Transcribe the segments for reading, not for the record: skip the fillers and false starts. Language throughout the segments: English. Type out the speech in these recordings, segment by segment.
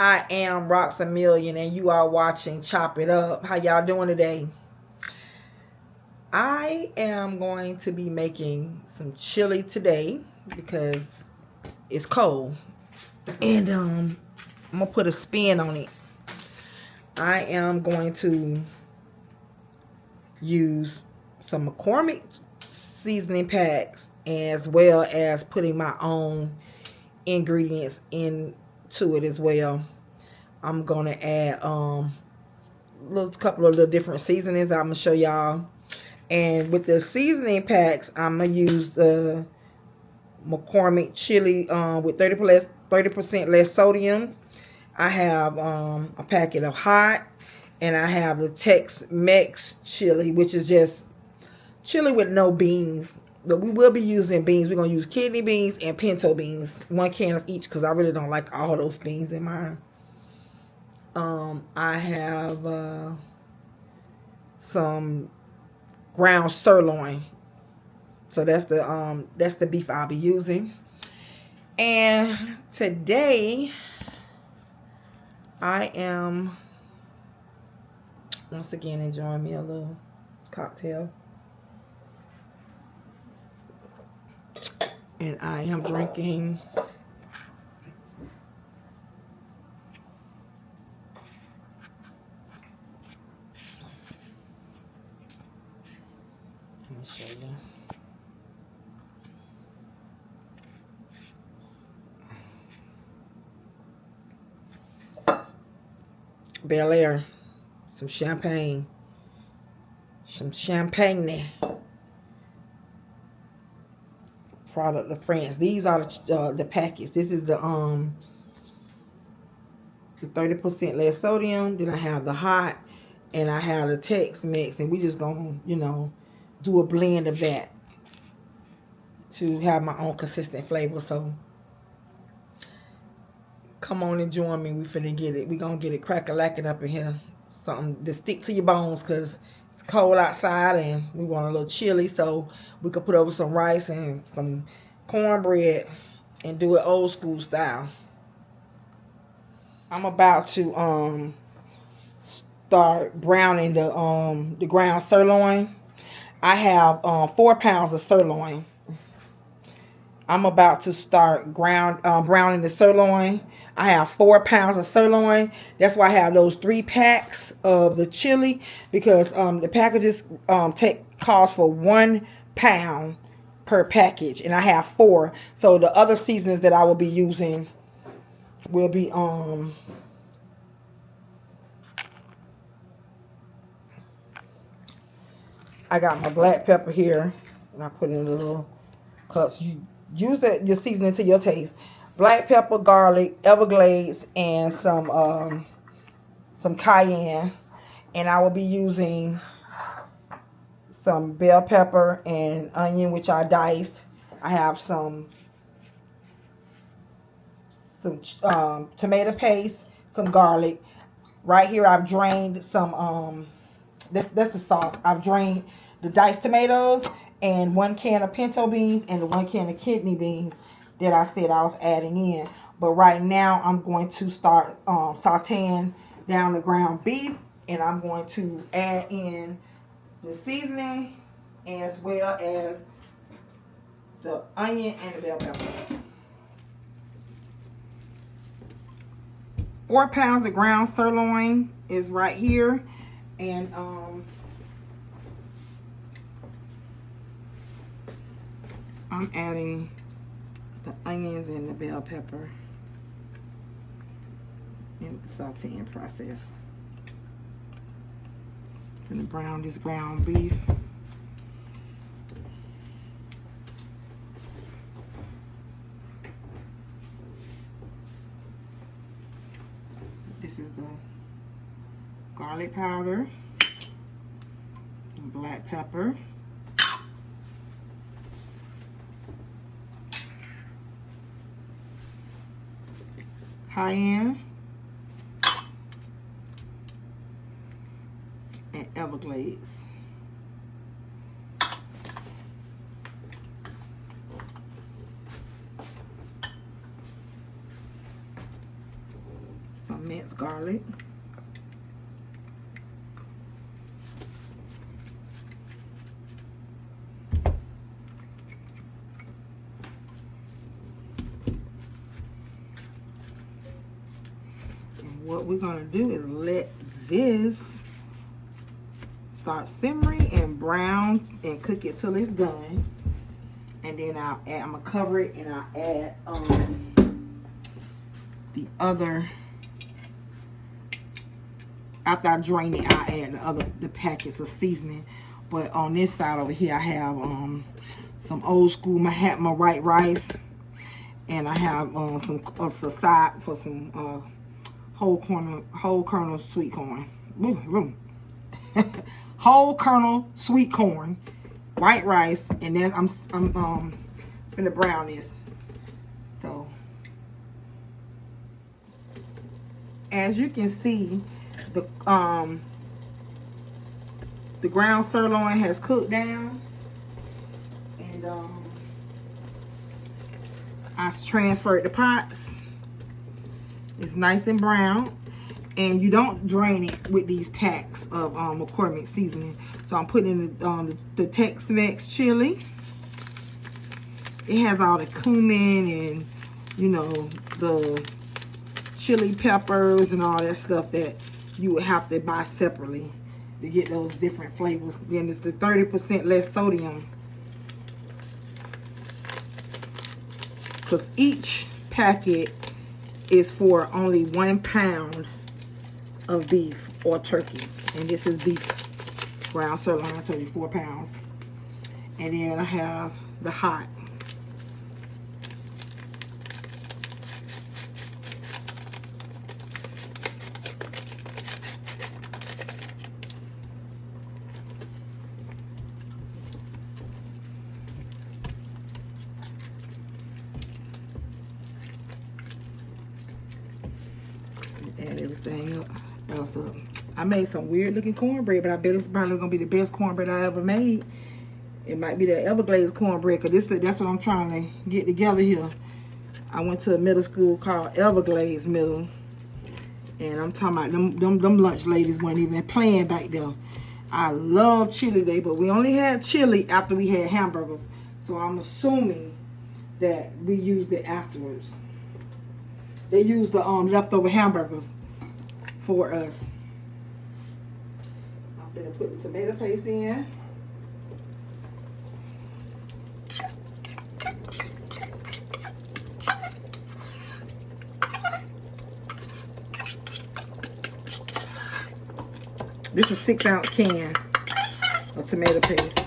I am ROXX-A-MILLION, and you are watching Chop It Up. How y'all doing today? I am going to be making some chili today because it's cold, and I'm gonna put a spin on it. I am going to use some McCormick seasoning packs, as well as putting my own ingredients into it as well. I'm gonna add couple of little different seasonings I'm gonna show y'all. And with the seasoning packs, I'm gonna use the McCormick chili with 30% less sodium. I have a packet of hot, and I have the TEX-MEX chili, which is just chili with no beans. But we will be using beans. We're gonna use kidney beans and pinto beans, 1 can of each, because I really don't like all those beans in mine. I have some ground sirloin, so that's the beef I'll be using. And today I am once again enjoying me a little cocktail, and I am drinking show you. Bel Air, some champagne, product of France. These are the packets. This is the 30% less sodium. Then I have the hot, and I have the Tex-Mex, and we just gonna, do a blend of that to have my own consistent flavor. So come on and join me. We finna get it. We gonna get it crack-a-lacking up in here. Something to stick to your bones, because it's cold outside and we want a little chili, so we could put over some rice and some cornbread and do it old school style. I'm about to start browning the ground sirloin. I have 4 pounds of sirloin. I'm about to start browning the sirloin. I have 4 pounds of sirloin. That's why I have those 3 packs of the chili, because the packages cost for 1 pound per package, and I have 4. So the other seasonings that I will be using will be I got my black pepper here, and I put in the little cups. You use your seasoning to your taste. Black pepper, garlic, Everglades, and some cayenne. And I will be using some bell pepper and onion, which I diced. I have some tomato paste, some garlic. Right here I've drained some that's the sauce. I've drained the diced tomatoes and 1 can of pinto beans and the 1 can of kidney beans that I said I was adding in. But right now I'm going to start sauteing down the ground beef, and I'm going to add in the seasoning as well as the onion and the bell pepper. 4 pounds of ground sirloin is right here, and I'm adding the onions and the bell pepper in the sauteing process. I'm gonna brown this ground beef. This is the garlic powder, some black pepper, cayenne, and Everglades. some minced garlic. And what we're going to do is let this start simmering and brown and cook it till it's done. And then I'm going to cover it and I'll add the other, after I drain it, I'll add the packets of seasoning. But on this side over here, I have some old school Mahatma white rice. And I have some side for some whole kernel sweet corn. Whole kernel sweet corn, white rice, and then I'm gonna brown this. So as you can see, the ground sirloin has cooked down, and I transferred the pots. It's nice and brown. And you don't drain it with these packs of McCormick seasoning. So I'm putting in the Tex-MEX chili. It has all the cumin and, you know, the chili peppers and all that stuff that you would have to buy separately to get those different flavors. Then it's the 30% less sodium. Because each packet is for only 1 pound of beef or turkey, and this is beef ground sirloin. I told you 4 pounds. And then I have the hot. Add everything else up. I made some weird looking cornbread, but I bet it's probably gonna be the best cornbread I ever made. It might be the Everglades cornbread, because that's what I'm trying to get together here. I went to a middle school called Everglades Middle, and I'm talking about them lunch ladies weren't even playing back there. I love chili day, but we only had chili after we had hamburgers, so I'm assuming that we used it afterwards. They used the leftover hamburgers for us. I'm gonna put the tomato paste in. This is a 6-ounce can of tomato paste.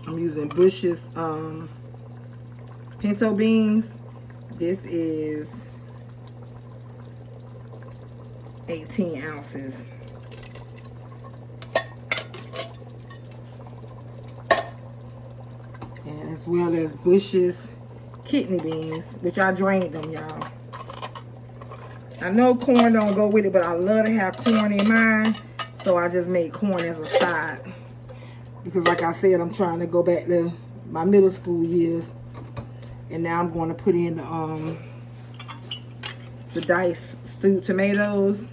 I'm using Bush's pinto beans. This is 18 ounces. And as well as Bush's kidney beans, which I drained them, y'all. I know corn don't go with it, but I love to have corn in mine, so I just made corn as a side. Because like I said, I'm trying to go back to my middle school years. And now I'm going to put in the diced stewed tomatoes.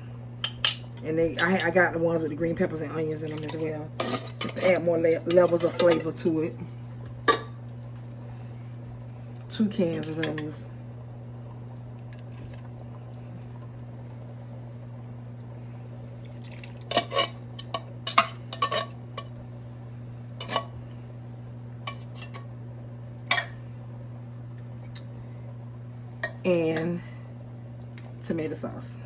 And I got the ones with the green peppers and onions in them as well. Just to add more levels of flavor to it. 2 cans of those. And tomato sauce.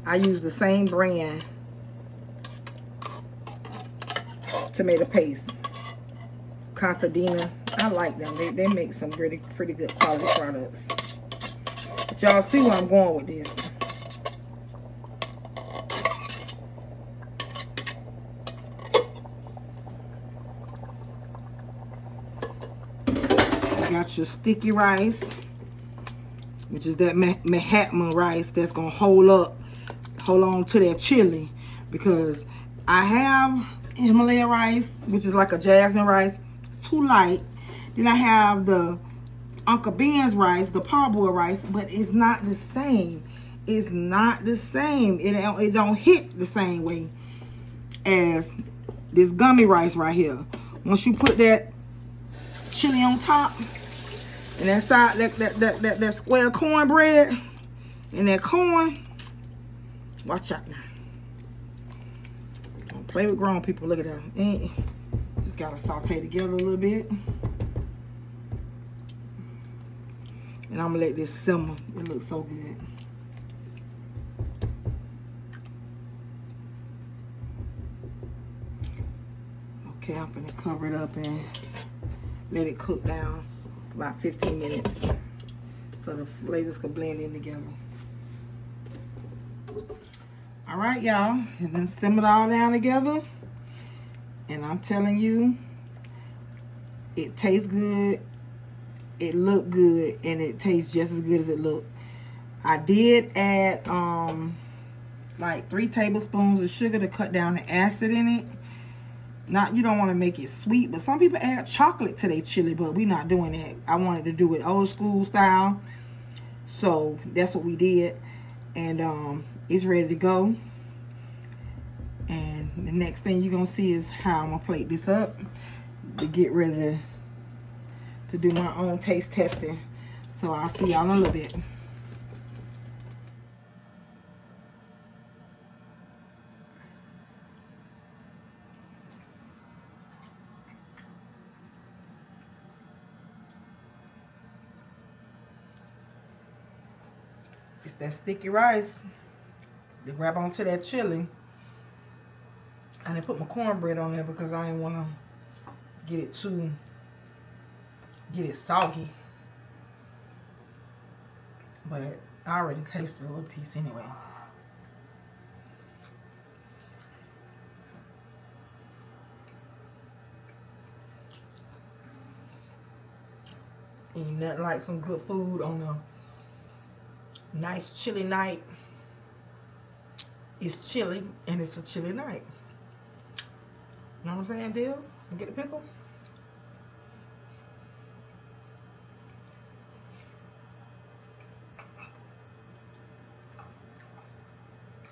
I use the same brand tomato paste, Contadina. I like them. They make some pretty good quality products. But y'all see where I'm going with this. You got your sticky rice, which is that Mahatma rice that's gonna hold on to that chili, because I have Himalaya rice, which is like a jasmine rice. It's too light. Then I have the Uncle Ben's rice, the parboiled rice, but it's not the same. It's not the same. It don't hit the same way as this gummy rice right here. Once you put that chili on top and that side, that square cornbread and that corn, watch out now. Don't play with grown people. Look at that. Just gotta saute together a little bit. And I'm gonna let this simmer. It looks so good. Okay, I'm gonna cover it up and let it cook down for about 15 minutes so the flavors can blend in together. All right, y'all, and then simmer it all down together. And I'm telling you, it tastes good. It looked good, and it tastes just as good as it looked. I did add like 3 tablespoons of sugar to cut down the acid in it. Not, you don't want to make it sweet, but some people add chocolate to their chili, but we're not doing that. I wanted to do it old school style, so that's what we did. And it's ready to go. And the next thing you're gonna see is how I'm gonna plate this up to get ready to do my own taste testing. So I'll see y'all in a little bit. It's that sticky rice to grab onto that chili. I didn't put my cornbread on there because I didn't want to get it soggy. But I already tasted a little piece anyway. Ain't nothing like some good food on a nice chilly night. It's chilly and it's a chilly night. You know what I'm saying, Dill? You get the pickle?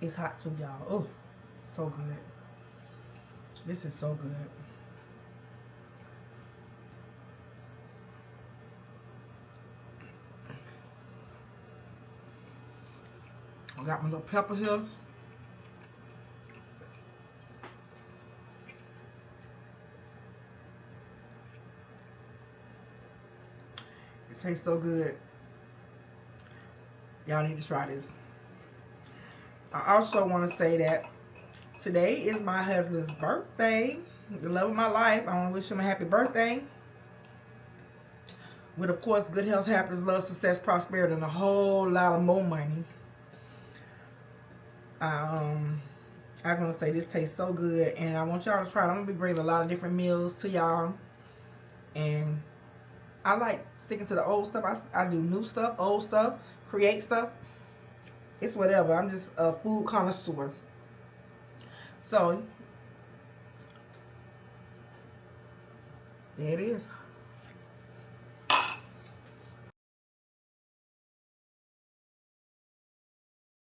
It's hot too, y'all. Oh, so good. This is so good. I got my little pepper here. It tastes so good. Y'all need to try this. I also want to say that today is my husband's birthday. The love of my life. I want to wish him a happy birthday. With, of course, good health, happiness, love, success, prosperity, and a whole lot of more money. I was going to say this tastes so good, and I want y'all to try it. I'm going to be bringing a lot of different meals to y'all. And I like sticking to the old stuff. I do new stuff, old stuff, create stuff. It's whatever. I'm just a food connoisseur. So, there it is.